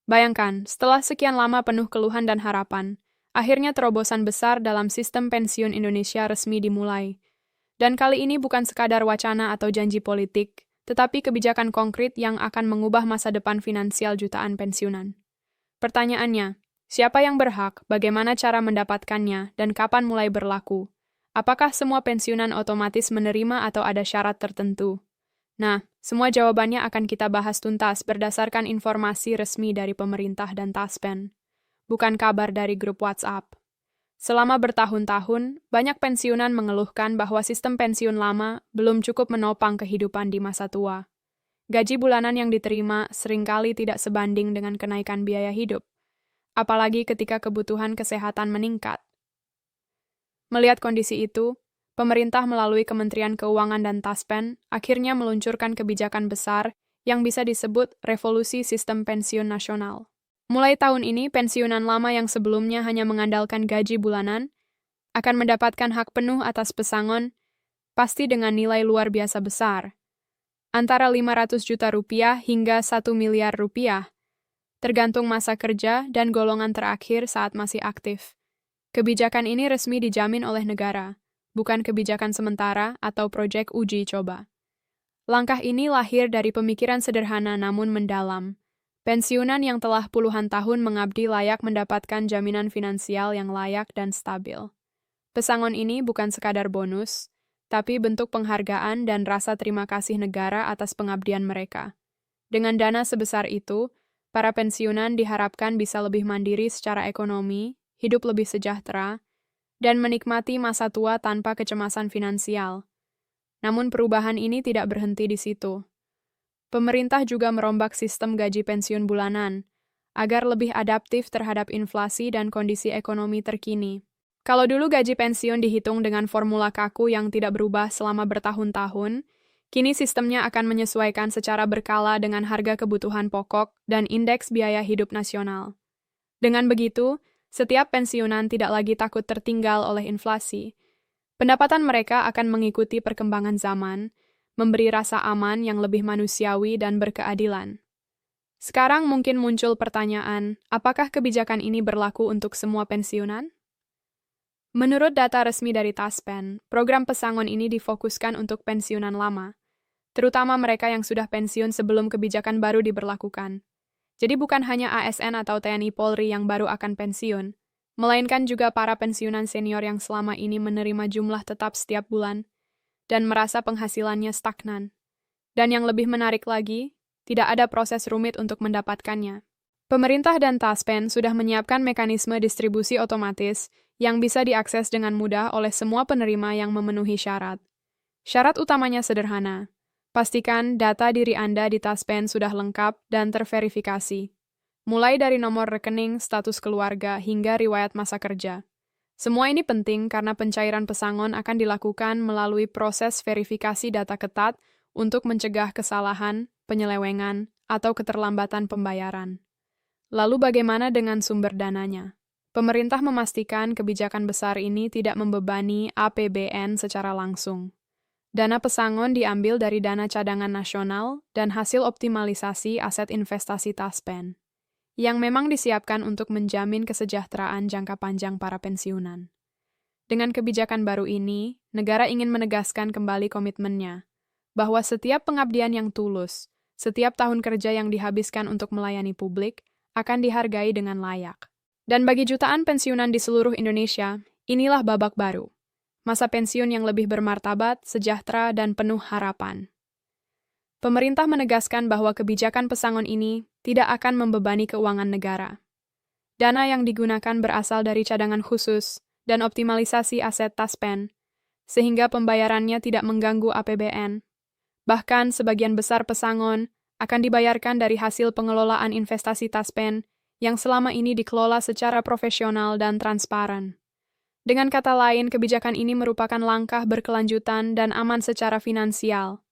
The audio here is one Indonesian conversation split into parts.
Bayangkan, setelah sekian lama penuh keluhan dan harapan, akhirnya terobosan besar dalam sistem pensiun Indonesia resmi dimulai. Dan kali ini bukan sekadar wacana atau janji politik, tetapi kebijakan konkret yang akan mengubah masa depan finansial jutaan pensiunan. Pertanyaannya, siapa yang berhak, bagaimana cara mendapatkannya, dan kapan mulai berlaku? Apakah semua pensiunan otomatis menerima atau ada syarat tertentu? Nah, semua jawabannya akan kita bahas tuntas berdasarkan informasi resmi dari pemerintah dan Taspen, bukan kabar dari grup WhatsApp. Selama bertahun-tahun, banyak pensiunan mengeluhkan bahwa sistem pensiun lama belum cukup menopang kehidupan di masa tua. Gaji bulanan yang diterima seringkali tidak sebanding dengan kenaikan biaya hidup, apalagi ketika kebutuhan kesehatan meningkat. Melihat kondisi itu, pemerintah melalui Kementerian Keuangan dan Taspen akhirnya meluncurkan kebijakan besar yang bisa disebut revolusi sistem pensiun nasional. Mulai tahun ini, pensiunan lama yang sebelumnya hanya mengandalkan gaji bulanan akan mendapatkan hak penuh atas pesangon, pasti dengan nilai luar biasa besar, antara 500 juta rupiah hingga 1 miliar rupiah, tergantung masa kerja dan golongan terakhir saat masih aktif. Kebijakan ini resmi dijamin oleh negara, bukan kebijakan sementara atau proyek uji coba. Langkah ini lahir dari pemikiran sederhana namun mendalam. Pensiunan yang telah puluhan tahun mengabdi layak mendapatkan jaminan finansial yang layak dan stabil. Pesangon ini bukan sekadar bonus, tapi bentuk penghargaan dan rasa terima kasih negara atas pengabdian mereka. Dengan dana sebesar itu, para pensiunan diharapkan bisa lebih mandiri secara ekonomi, hidup lebih sejahtera, dan menikmati masa tua tanpa kecemasan finansial. Namun perubahan ini tidak berhenti di situ. Pemerintah juga merombak sistem gaji pensiun bulanan, agar lebih adaptif terhadap inflasi dan kondisi ekonomi terkini. Kalau dulu gaji pensiun dihitung dengan formula kaku yang tidak berubah selama bertahun-tahun, kini sistemnya akan menyesuaikan secara berkala dengan harga kebutuhan pokok dan indeks biaya hidup nasional. Dengan begitu, setiap pensiunan tidak lagi takut tertinggal oleh inflasi. Pendapatan mereka akan mengikuti perkembangan zaman, memberi rasa aman yang lebih manusiawi dan berkeadilan. Sekarang mungkin muncul pertanyaan, apakah kebijakan ini berlaku untuk semua pensiunan? Menurut data resmi dari Taspen, program pesangon ini difokuskan untuk pensiunan lama, terutama mereka yang sudah pensiun sebelum kebijakan baru diberlakukan. Jadi bukan hanya ASN atau TNI Polri yang baru akan pensiun, melainkan juga para pensiunan senior yang selama ini menerima jumlah tetap setiap bulan dan merasa penghasilannya stagnan. Dan yang lebih menarik lagi, tidak ada proses rumit untuk mendapatkannya. Pemerintah dan Taspen sudah menyiapkan mekanisme distribusi otomatis yang bisa diakses dengan mudah oleh semua penerima yang memenuhi syarat. Syarat utamanya sederhana. Pastikan data diri Anda di Taspen sudah lengkap dan terverifikasi, mulai dari nomor rekening, status keluarga, hingga riwayat masa kerja. Semua ini penting karena pencairan pesangon akan dilakukan melalui proses verifikasi data ketat untuk mencegah kesalahan, penyelewengan, atau keterlambatan pembayaran. Lalu bagaimana dengan sumber dananya? Pemerintah memastikan kebijakan besar ini tidak membebani APBN secara langsung. Dana pesangon diambil dari dana cadangan nasional dan hasil optimalisasi aset investasi Taspen, yang memang disiapkan untuk menjamin kesejahteraan jangka panjang para pensiunan. Dengan kebijakan baru ini, negara ingin menegaskan kembali komitmennya, bahwa setiap pengabdian yang tulus, setiap tahun kerja yang dihabiskan untuk melayani publik, akan dihargai dengan layak. Dan bagi jutaan pensiunan di seluruh Indonesia, inilah babak baru. Masa pensiun yang lebih bermartabat, sejahtera, dan penuh harapan. Pemerintah menegaskan bahwa kebijakan pesangon ini tidak akan membebani keuangan negara. Dana yang digunakan berasal dari cadangan khusus dan optimalisasi aset Taspen, sehingga pembayarannya tidak mengganggu APBN. Bahkan sebagian besar pesangon akan dibayarkan dari hasil pengelolaan investasi Taspen yang selama ini dikelola secara profesional dan transparan. Dengan kata lain, kebijakan ini merupakan langkah berkelanjutan dan aman secara finansial.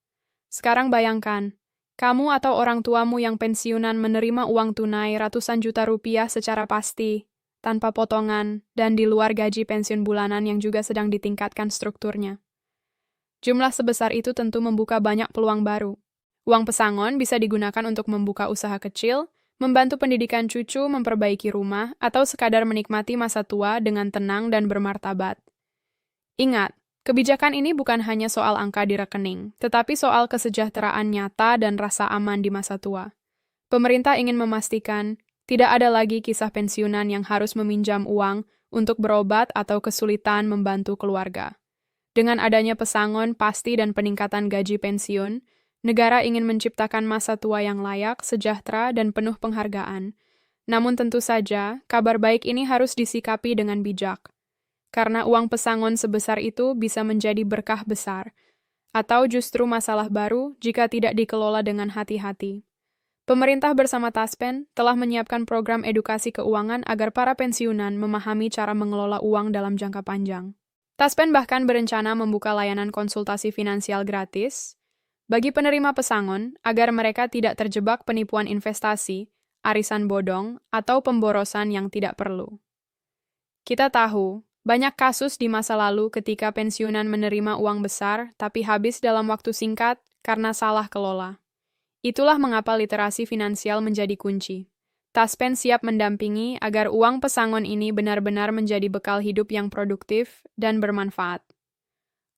Sekarang bayangkan, kamu atau orang tuamu yang pensiunan menerima uang tunai ratusan juta rupiah secara pasti, tanpa potongan, dan di luar gaji pensiun bulanan yang juga sedang ditingkatkan strukturnya. Jumlah sebesar itu tentu membuka banyak peluang baru. Uang pesangon bisa digunakan untuk membuka usaha kecil, membantu pendidikan cucu, memperbaiki rumah, atau sekadar menikmati masa tua dengan tenang dan bermartabat. Ingat, kebijakan ini bukan hanya soal angka di rekening, tetapi soal kesejahteraan nyata dan rasa aman di masa tua. Pemerintah ingin memastikan tidak ada lagi kisah pensiunan yang harus meminjam uang untuk berobat atau kesulitan membantu keluarga. Dengan adanya pesangon pasti dan peningkatan gaji pensiun, negara ingin menciptakan masa tua yang layak, sejahtera, dan penuh penghargaan. Namun tentu saja, kabar baik ini harus disikapi dengan bijak. Karena uang pesangon sebesar itu bisa menjadi berkah besar, atau justru masalah baru jika tidak dikelola dengan hati-hati. Pemerintah bersama Taspen telah menyiapkan program edukasi keuangan agar para pensiunan memahami cara mengelola uang dalam jangka panjang. Taspen bahkan berencana membuka layanan konsultasi finansial gratis bagi penerima pesangon agar mereka tidak terjebak penipuan investasi, arisan bodong, atau pemborosan yang tidak perlu. Kita tahu, banyak kasus di masa lalu ketika pensiunan menerima uang besar tapi habis dalam waktu singkat karena salah kelola. Itulah mengapa literasi finansial menjadi kunci. Taspen siap mendampingi agar uang pesangon ini benar-benar menjadi bekal hidup yang produktif dan bermanfaat.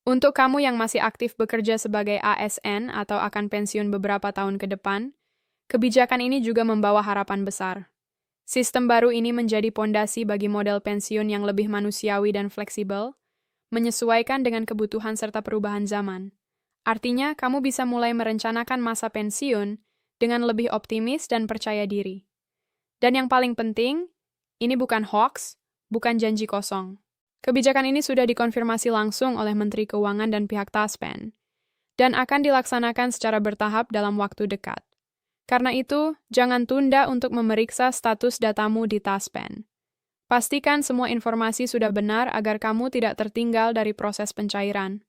Untuk kamu yang masih aktif bekerja sebagai ASN atau akan pensiun beberapa tahun ke depan, kebijakan ini juga membawa harapan besar. Sistem baru ini menjadi pondasi bagi model pensiun yang lebih manusiawi dan fleksibel, menyesuaikan dengan kebutuhan serta perubahan zaman. Artinya, kamu bisa mulai merencanakan masa pensiun dengan lebih optimis dan percaya diri. Dan yang paling penting, ini bukan hoax, bukan janji kosong. Kebijakan ini sudah dikonfirmasi langsung oleh Menteri Keuangan dan pihak Taspen, dan akan dilaksanakan secara bertahap dalam waktu dekat. Karena itu, jangan tunda untuk memeriksa status datamu di Taspen. Pastikan semua informasi sudah benar agar kamu tidak tertinggal dari proses pencairan.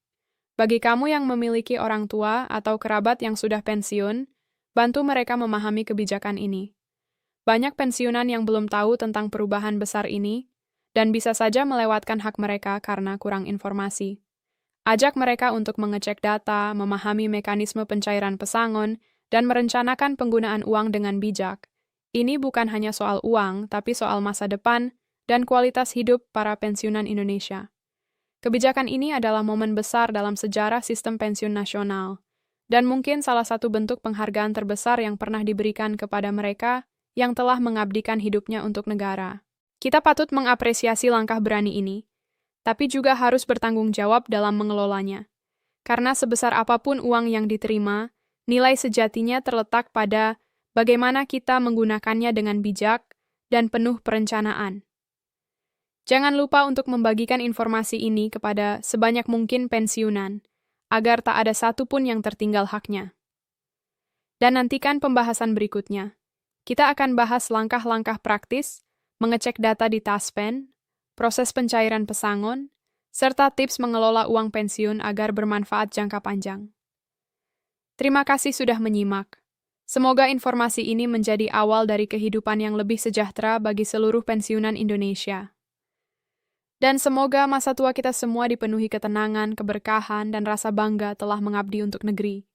Bagi kamu yang memiliki orang tua atau kerabat yang sudah pensiun, bantu mereka memahami kebijakan ini. Banyak pensiunan yang belum tahu tentang perubahan besar ini, dan bisa saja melewatkan hak mereka karena kurang informasi. Ajak mereka untuk mengecek data, memahami mekanisme pencairan pesangon, dan merencanakan penggunaan uang dengan bijak. Ini bukan hanya soal uang, tapi soal masa depan dan kualitas hidup para pensiunan Indonesia. Kebijakan ini adalah momen besar dalam sejarah sistem pensiun nasional, dan mungkin salah satu bentuk penghargaan terbesar yang pernah diberikan kepada mereka yang telah mengabdikan hidupnya untuk negara. Kita patut mengapresiasi langkah berani ini, tapi juga harus bertanggung jawab dalam mengelolanya. Karena sebesar apapun uang yang diterima, nilai sejatinya terletak pada bagaimana kita menggunakannya dengan bijak dan penuh perencanaan. Jangan lupa untuk membagikan informasi ini kepada sebanyak mungkin pensiunan, agar tak ada satupun yang tertinggal haknya. Dan nantikan pembahasan berikutnya. Kita akan bahas langkah-langkah praktis, mengecek data di Taspen, proses pencairan pesangon, serta tips mengelola uang pensiun agar bermanfaat jangka panjang. Terima kasih sudah menyimak. Semoga informasi ini menjadi awal dari kehidupan yang lebih sejahtera bagi seluruh pensiunan Indonesia. Dan semoga masa tua kita semua dipenuhi ketenangan, keberkahan, dan rasa bangga telah mengabdi untuk negeri.